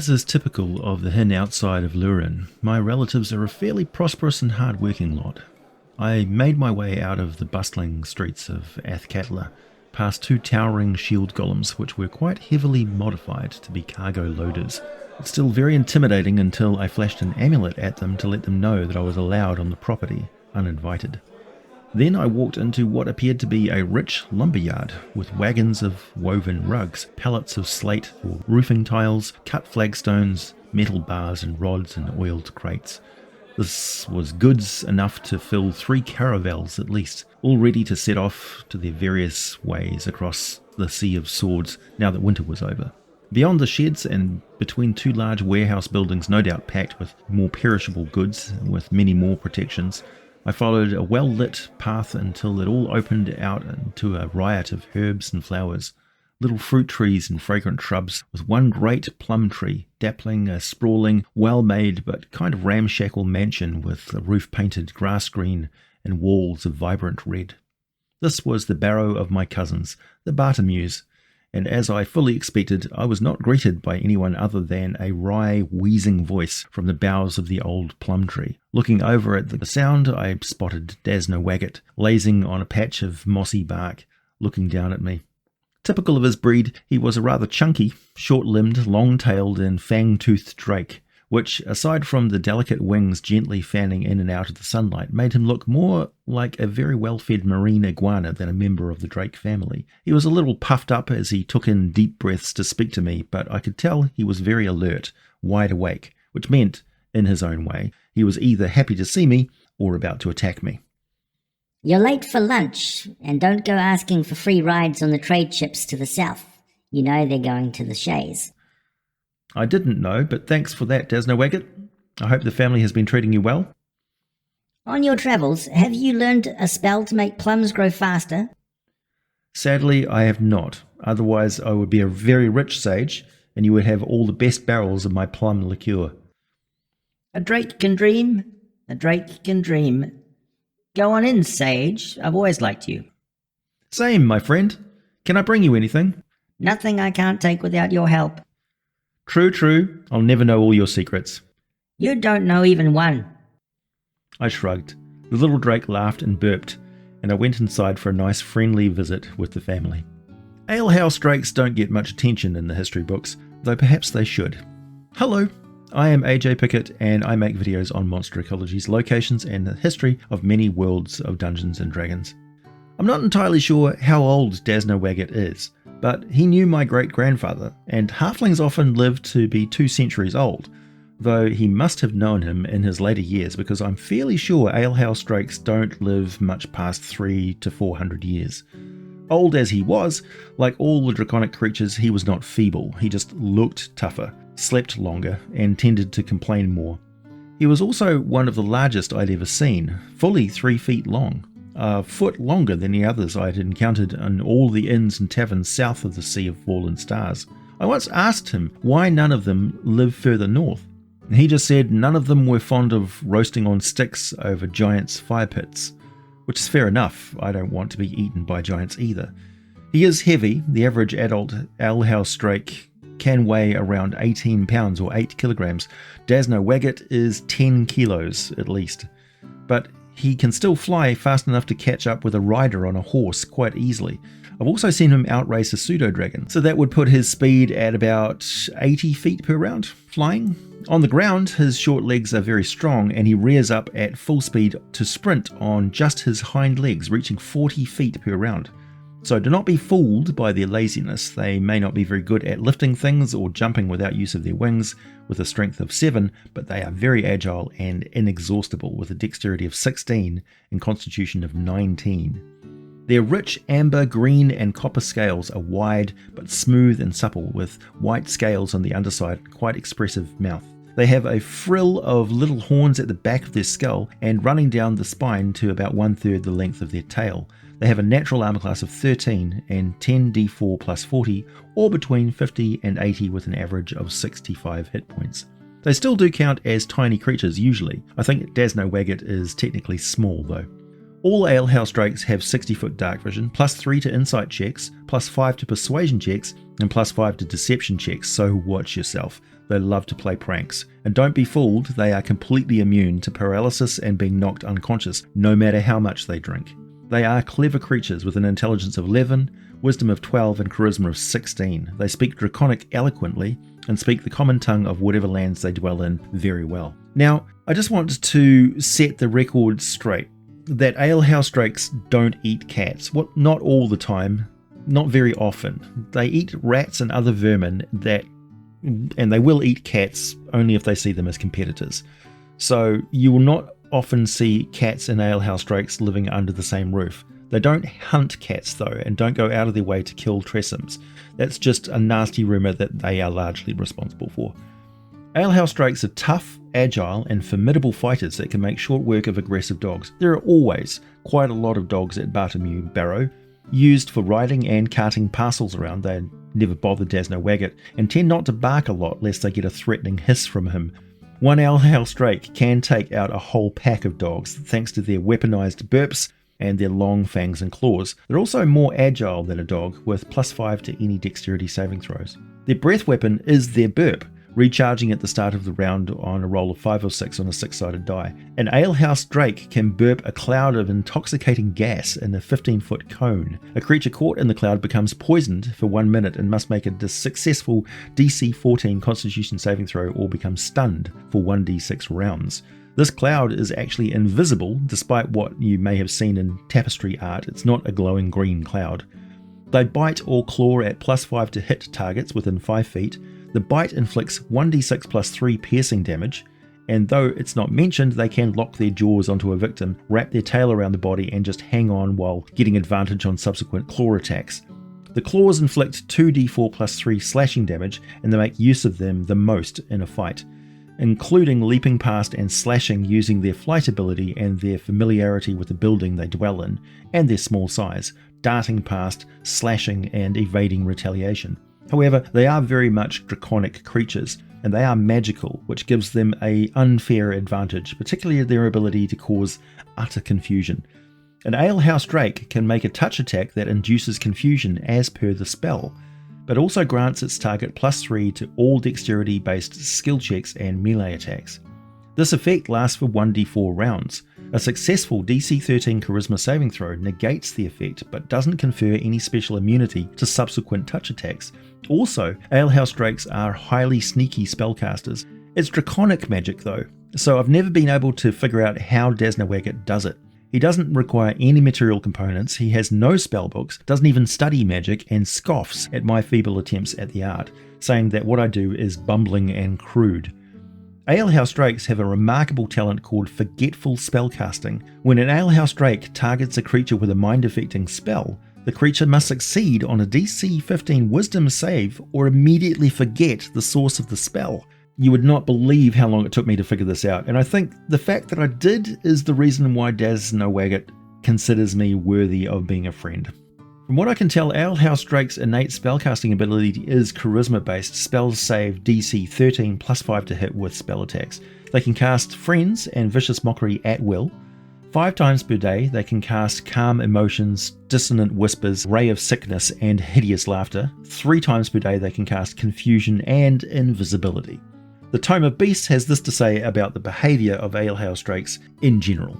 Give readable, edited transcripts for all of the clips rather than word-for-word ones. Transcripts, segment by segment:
As is typical of the Hin outside of Lurin, my relatives are a fairly prosperous and hard-working lot. I made my way out of the bustling streets of Athkatla, past 2 towering shield golems which were quite heavily modified to be cargo loaders. It's still very intimidating until I flashed an amulet at them to let them know that I was allowed on the property, uninvited. Then I walked into what appeared to be a rich lumberyard, with wagons of woven rugs, pallets of slate or roofing tiles, cut flagstones, metal bars and rods and oiled crates. This was goods enough to fill 3 caravels at least, all ready to set off to their various ways across the Sea of Swords now that winter was over. Beyond the sheds and between 2 large warehouse buildings no doubt packed with more perishable goods with many more protections, I followed a well-lit path until it all opened out into a riot of herbs and flowers, little fruit trees and fragrant shrubs, with one great plum tree dappling a sprawling, well-made but kind of ramshackle mansion with a roof painted grass green and walls of vibrant red. This was the barrow of my cousins, the Bartemews, and as I fully expected, I was not greeted by anyone other than a wry, wheezing voice from the boughs of the old plum tree. Looking over at the sound, I spotted Dazna lazing on a patch of mossy bark, looking down at me. Typical of his breed, he was a rather chunky, short-limbed, long-tailed and fang-toothed drake, which, aside from the delicate wings gently fanning in and out of the sunlight, made him look more like a very well-fed marine iguana than a member of the drake family. He was a little puffed up as he took in deep breaths to speak to me, but I could tell he was very alert, wide awake, which meant, in his own way, he was either happy to see me or about to attack me. You're late for lunch, and don't go asking for free rides on the trade ships to the south. You know they're going to the Shays. I didn't know, but thanks for that, Dazna. I hope the family has been treating you well. On your travels, have you learned a spell to make plums grow faster? Sadly, I have not. Otherwise, I would be a very rich sage, and you would have all the best barrels of my plum liqueur. A drake can dream. A drake can dream. Go on in, sage. I've always liked you. Same, my friend. Can I bring you anything? Nothing I can't take without your help. True. I'll never know all your secrets. You don't know even one. I shrugged. The little drake laughed and burped, and I went inside for a nice friendly visit with the family. Alehouse drakes don't get much attention in the history books, though perhaps they should. Hello, I am AJ Pickett, and I make videos on monster ecologies, locations, and the history of many worlds of Dungeons & Dragons. I'm not entirely sure how old Dazna is, but he knew my great-grandfather, and halflings often live to be 2 centuries old, though he must have known him in his later years because I'm fairly sure Alehouse drakes don't live much past 300 to 400 years. Old as he was, like all the draconic creatures, he was not feeble, he just looked tougher, slept longer, and tended to complain more. He was also one of the largest I'd ever seen, fully 3 feet long. A foot longer than the others I had encountered in all the inns and taverns south of the Sea of Fallen Stars. I once asked him why none of them lived further north. He just said none of them were fond of roasting on sticks over giants' fire pits, which is fair enough. I don't want to be eaten by giants either. He is heavy. The average adult Alehouse drake can weigh around 18 pounds or 8 kilograms. Dazna is 10 kilos at least. But he can still fly fast enough to catch up with a rider on a horse quite easily. I've also seen him outrace a pseudo-dragon, so that would put his speed at about 80 feet per round, flying. On the ground, his short legs are very strong, and he rears up at full speed to sprint on just his hind legs, reaching 40 feet per round. So do not be fooled by their laziness. They may not be very good at lifting things or jumping without use of their wings with a strength of 7, but they are very agile and inexhaustible with a dexterity of 16 and constitution of 19. Their rich amber, green and copper scales are wide but smooth and supple, with white scales on the underside and quite expressive mouth. They have a frill of little horns at the back of their skull and running down the spine to about 1/3 the length of their tail. They have a natural armor class of 13 and 10d4 plus 40, or between 50 and 80 with an average of 65 hit points. They still do count as tiny creatures usually. I think Dazna is technically small though. All Alehouse drakes have 60-foot dark vision, plus 3 to insight checks, plus 5 to persuasion checks, and plus 5 to deception checks, so watch yourself. They love to play pranks. And don't be fooled, they are completely immune to paralysis and being knocked unconscious, no matter how much they drink. They are clever creatures with an intelligence of 11, wisdom of 12, and charisma of 16. They speak draconic eloquently and speak the common tongue of whatever lands they dwell in very well. Now, I just want to set the record straight that Alehouse drakes don't eat cats. Well, not all the time, not very often. They eat rats and other vermin and they will eat cats only if they see them as competitors. So you will not often see cats and Alehouse drakes living under the same roof. They don't hunt cats though, and don't go out of their way to kill Tressums. That's just a nasty rumour that they are largely responsible for. Alehouse drakes are tough, agile, and formidable fighters that can make short work of aggressive dogs. There are always quite a lot of dogs at Bartomeu Barrow, used for riding and carting parcels around. They never bother Dazna Waggot, and tend not to bark a lot lest they get a threatening hiss from him. One Alehouse drake can take out a whole pack of dogs thanks to their weaponized burps and their long fangs and claws. They're also more agile than a dog, with +5 to any dexterity saving throws. Their breath weapon is their burp, recharging at the start of the round on a roll of 5 or 6 on a 6-sided die. An Alehouse drake can burp a cloud of intoxicating gas in a 15-foot cone. A creature caught in the cloud becomes poisoned for 1 minute and must make a successful DC 14 Constitution saving throw or become stunned for 1d6 rounds. This cloud is actually invisible, despite what you may have seen in tapestry art. It's not a glowing green cloud. They bite or claw at +5 to hit targets within 5 feet. The bite inflicts 1d6 +3 piercing damage, and though it's not mentioned, they can lock their jaws onto a victim, wrap their tail around the body, and just hang on while getting advantage on subsequent claw attacks. The claws inflict 2d4 +3 slashing damage, and they make use of them the most in a fight, including leaping past and slashing using their flight ability and their familiarity with the building they dwell in, and their small size, darting past, slashing, and evading retaliation. However, they are very much draconic creatures, and they are magical, which gives them an unfair advantage, particularly their ability to cause utter confusion. An Alehouse drake can make a touch attack that induces confusion as per the spell, but also grants its target +3 to all dexterity-based skill checks and melee attacks. This effect lasts for 1d4 rounds. A successful DC 13 Charisma saving throw negates the effect, but doesn't confer any special immunity to subsequent touch attacks. Also, Alehouse drakes are highly sneaky spellcasters. It's draconic magic though, so I've never been able to figure out how Dazna Waggot does it. He doesn't require any material components, he has no spellbooks, doesn't even study magic, and scoffs at my feeble attempts at the art, saying that what I do is bumbling and crude. Alehouse drakes have a remarkable talent called forgetful spellcasting. When an Alehouse drake targets a creature with a mind-affecting spell, the creature must succeed on a DC 15 wisdom save or immediately forget the source of the spell. You would not believe how long it took me to figure this out, and I think the fact that I did is the reason why Dazna Waggot considers me worthy of being a friend. From what I can tell, Alehouse drake's innate spellcasting ability is charisma-based. Spells save DC 13 +5 to hit with spell attacks. They can cast Friends and Vicious Mockery at will. 5 times per day, they can cast Calm Emotions, Dissonant Whispers, Ray of Sickness, and Hideous Laughter. 3 times per day, they can cast Confusion and Invisibility. The Tome of Beasts has this to say about the behaviour of Alehouse drakes in general.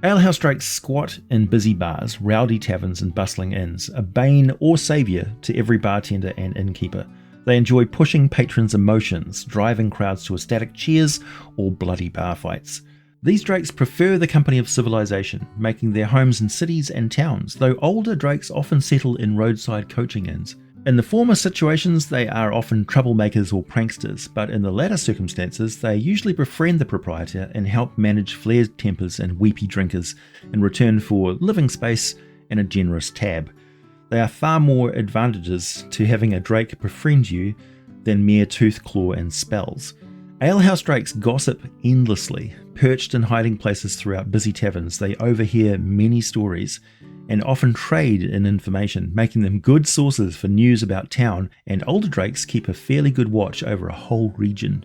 Alehouse drakes squat in busy bars, rowdy taverns and bustling inns, a bane or saviour to every bartender and innkeeper. They enjoy pushing patrons' emotions, driving crowds to ecstatic cheers or bloody bar fights. These drakes prefer the company of civilization, making their homes in cities and towns, though older drakes often settle in roadside coaching inns. In the former situations, they are often troublemakers or pranksters, but in the latter circumstances, they usually befriend the proprietor and help manage flared tempers and weepy drinkers in return for living space and a generous tab. There are far more advantages to having a drake befriend you than mere tooth, claw, and spells. Alehouse drakes gossip endlessly. Perched in hiding places throughout busy taverns, they overhear many stories and often trade in information, making them good sources for news about town, and older drakes keep a fairly good watch over a whole region.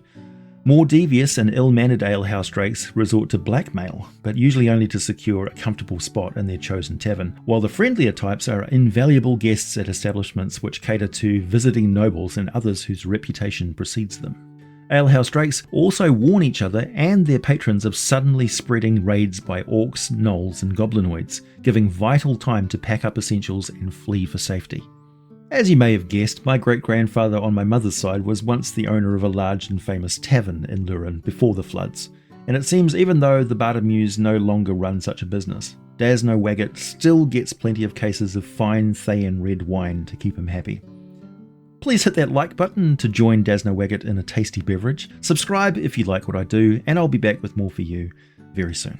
More devious and ill-mannered alehouse drakes resort to blackmail, but usually only to secure a comfortable spot in their chosen tavern, while the friendlier types are invaluable guests at establishments which cater to visiting nobles and others whose reputation precedes them. Alehouse drakes also warn each other and their patrons of suddenly spreading raids by orcs, gnolls and goblinoids, giving vital time to pack up essentials and flee for safety. As you may have guessed, my great-grandfather on my mother's side was once the owner of a large and famous tavern in Lurin before the floods, and it seems even though the Bardamuses no longer run such a business, Dazna Waggot still gets plenty of cases of fine Thayan red wine to keep him happy. Please hit that like button to join Dazna Waggot in a tasty beverage, subscribe if you like what I do, and I'll be back with more for you very soon.